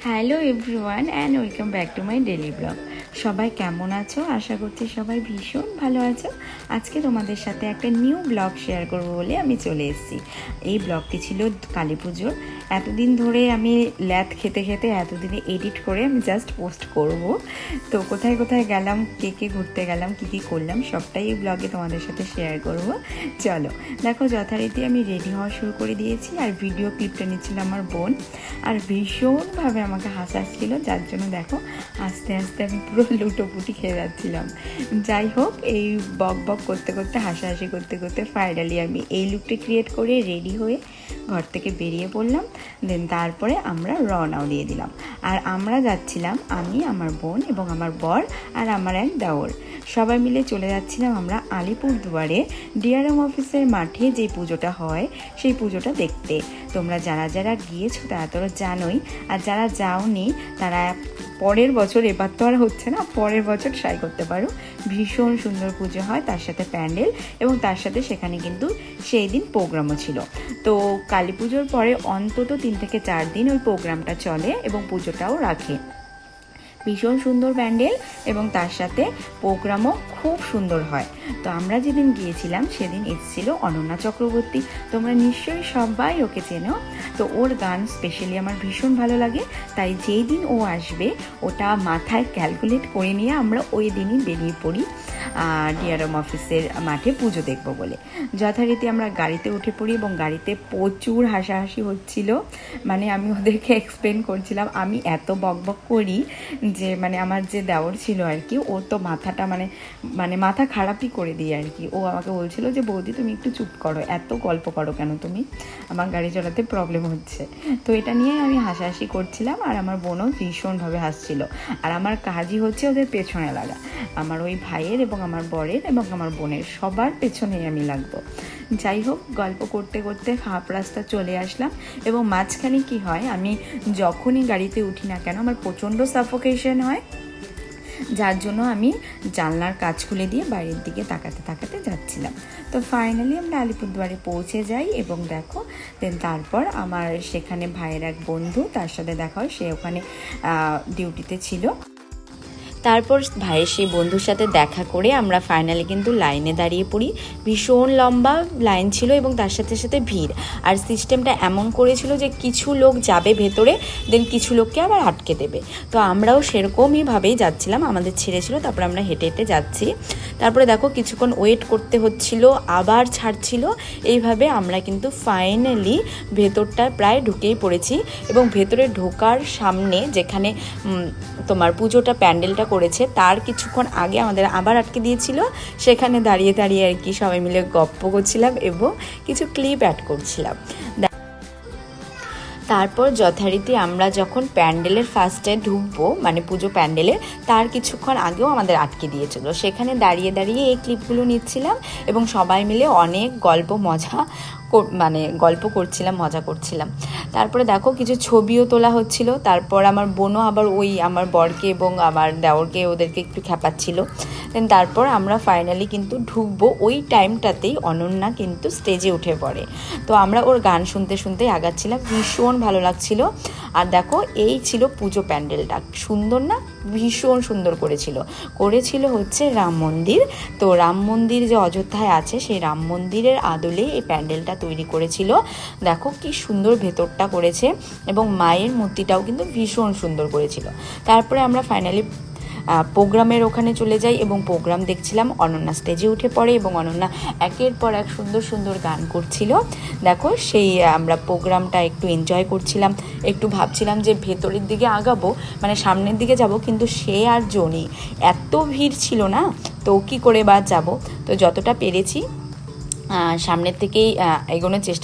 Hello everyone and welcome back to my daily blog. সবাই কেমন আছো? আশা করছি সবাই ভীষণ ভালো আছো। আজকে তোমাদের সাথে একটা নিউ ব্লগ শেয়ার করব বলে আমি চলে এসেছি। এই ব্লগটি ছিল কালী পুজোর। এতদিন ধরে আমি ল্যাদ খেতে খেতে এতদিনে এডিট করে আমি জাস্ট পোস্ট করব। তো কোথায় কোথায় গেলাম, কে ঘুরতে গেলাম, কী করলাম সবটাই এই ব্লগে তোমাদের সাথে শেয়ার করব। চলো দেখো, যথারীতি আমি রেডি হওয়া শুরু করে দিয়েছি আর ভিডিও ক্লিপটা নিচ্ছিল আমার বোন। আর ভীষণভাবে আমাকে হাসাচ্ছিল, যার জন্য দেখো আস্তে আস্তে আমি পুরো লুটোপুটি খেয়ে যাচ্ছিলাম। যাই হোক, এই বক করতে করতে হাসাহাসি করতে করতে ফাইনালি আমি এই লুকটি ক্রিয়েট করে রেডি হয়ে ঘর থেকে বেরিয়ে পড়লাম। দেন তারপরে আমরা রওনাও দিয়ে দিলাম। আর আমরা যাচ্ছিলাম, আমি, আমার বোন এবং আমার বর আর আমার এক দেওর, সবাই মিলে চলে যাচ্ছিলাম আমরা আলিপুরদুয়ারে ডিআরএম অফিসের মাঠে যে পুজোটা হয় সেই পুজোটা দেখতে। তোমরা যারা যারা গিয়েছো তারা তো জানোই, আর যারা যাওনি তারা পরের বছর, এবার তো আর হচ্ছে না, পরের বছর ট্রাই করতে পারো। ভীষণ সুন্দর পুজো হয়, তার সাথে প্যান্ডেল এবং তার সাথে সেখানে কিন্তু সেই দিন প্রোগ্রামও ছিল। তো কালী পুজোর পরে অন্তত 3 থেকে 4 দিন ওই প্রোগ্রামটা চলে এবং পুজোটাও রাখে। ভীষণ সুন্দর প্যান্ডেল এবং তার সাথে প্রোগ্রামও খুব সুন্দর হয়। তো আমরা যেদিন গিয়েছিলাম সেদিন এসেছিল অনন্যা চক্রবর্তী। তোমরা নিশ্চয়ই সবাই ওকে চেনো। তো ওর গান স্পেশালি আমার ভীষণ ভালো লাগে, তাই যেই দিন ও আসবে ওটা মাথায় ক্যালকুলেট করে নিয়ে আমরা ওই দিনই বেরিয়ে পড়ি ডিআরএম অফিসের মাঠে পুজো দেখব বলে। যথারীতি আমরা গাড়িতে উঠে পড়ি এবং গাড়িতে প্রচুর হাসাহাসি হচ্ছিল। মানে আমি ওদেরকে এক্সপ্লেন করছিলাম আমি এত বক করি যে আমার যে দেওর ছিল আর কি, ওর তো মাথাটা মানে মাথা খারাপই করে দিই আর কি। ও আমাকে বলছিল যে বৌদি তুমি একটু চুপ করো, এত গল্প করো কেন তুমি, আমার গাড়ি চালাতে প্রবলেম হচ্ছে। তো এটা নিয়ে আমি হাসাহাসি করছিলাম আর আমার বোনও ভীষণভাবে হাসছিল। আর আমার কাজই হচ্ছে ওদের পেছনে লাগা, আমার ওই ভাইয়ের এবং আমার বরের এবং আমার বোনের সবার পেছনেই আমি লাগবো। যাই হোক, গল্প করতে করতে হাফ রাস্তা চলে আসলাম এবং মাঝখানে কি হয়, আমি যখনই গাড়িতে উঠি না কেন আমার প্রচণ্ড সাফোকেশন হয়, যার জন্য আমি জানলার কাচ খুলে দিয়ে বাইরের দিকে তাকাতে তাকাতে যাচ্ছিলাম। তো ফাইনালি আমরা আলিপুরদুয়ারে পৌঁছে যাই এবং দেখো দেন তারপর আমার সেখানে ভাইয়ের এক বন্ধু, তার সাথে দেখা হয়, সে ওখানে ডিউটিতে ছিল। তারপর ভাইয়ের সেই বন্ধুর সাথে দেখা করে আমরা ফাইনালি কিন্তু লাইনে দাঁড়িয়ে পড়ি। ভীষণ লম্বা লাইন ছিল এবং তার সাথে সাথে ভিড়। আর সিস্টেমটা এমন করেছিল যে কিছু লোক যাবে ভেতরে, দেন কিছু লোককে আবার আটকে দেবে। তো আমরাও সেরকমইভাবেই যাচ্ছিলাম, আমাদের ছেড়েছিল, তারপর আমরা হেঁটে হেঁটে যাচ্ছি। তারপরে দেখো কিছুক্ষণ ওয়েট করতে হচ্ছিল, আবার ছাড়ছিল, এইভাবে আমরা কিন্তু ফাইনালি ভেতরটা প্রায় ঢুকেই পড়েছি। এবং ভেতরে ঢোকার সামনে যেখানে তোমার পুজোটা প্যান্ডেলটা করেছে তার কিছুক্ষণ আগে আমাদের আবার আটকে দিয়েছিল। সেখানে দাঁড়িয়ে দাঁড়িয়ে আর কি সবাই মিলে গপ্প করছিলাম এবং কিছু ক্লিপ অ্যাড করছিলাম। তারপর যথারীতি আমরা যখন প্যান্ডেলের ফার্স্টে ঢুকবো, মানে পুজো প্যান্ডেলের তার কিছুক্ষণ আগেও আমাদের আটকে দিয়েছিল। সেখানে দাঁড়িয়ে দাঁড়িয়ে এই ক্লিপগুলো নিচ্ছিলাম এবং সবাই মিলে অনেক গল্প করছিলাম, মজা করছিলাম। তারপরে দেখো কিছু ছবিও তোলা হচ্ছিল। তারপর আমার বোনও আবার ওই আমার বরকে এবং আমার দেওরকে ওদেরকে একটু খেপাচ্ছিল। দেন তারপর আমরা ফাইনালি কিন্তু ঢুকবো, ওই টাইমটাতেই অনন্যা কিন্তু স্টেজে উঠে পড়ে। তো আমরা ওর গান শুনতে শুনতেই আগাচ্ছিলাম, ভীষণ ভালো লাগছিল। আর দেখো এই ছিল পুজো প্যান্ডেলটা, সুন্দর না? ভীষণ সুন্দর করেছিল হচ্ছে রাম মন্দির। তো রাম মন্দির যে অযোধ্যায় আছে সেই রাম মন্দিরের আদলে এই প্যান্ডেলটা তৈরি করেছিল। দেখো কি সুন্দর ভেতরটা করেছে এবং মায়ের মূর্তিটাও কিন্তু ভীষণ সুন্দর করেছিল। তারপরে আমরা ফাইনালি প্রোগ্রামের ওখানে চলে যাই এবং প্রোগ্রাম দেখছিলাম। অনন্যা স্টেজে উঠে পড়ে এবং অনন্যা একের পর এক সুন্দর সুন্দর গান করছিল। দেখো সেই আমরা প্রোগ্রামটা একটু এনজয় করছিলাম, একটু ভাবছিলাম যে ভেতরের দিকে আগাবো, মানে সামনের দিকে যাব, কিন্তু সে আর জনি, এত ভিড় ছিল না, তো কি করে বা যাব। তো যতটা পেরেছি সামনের থেকেই এগোনোর চেষ্টা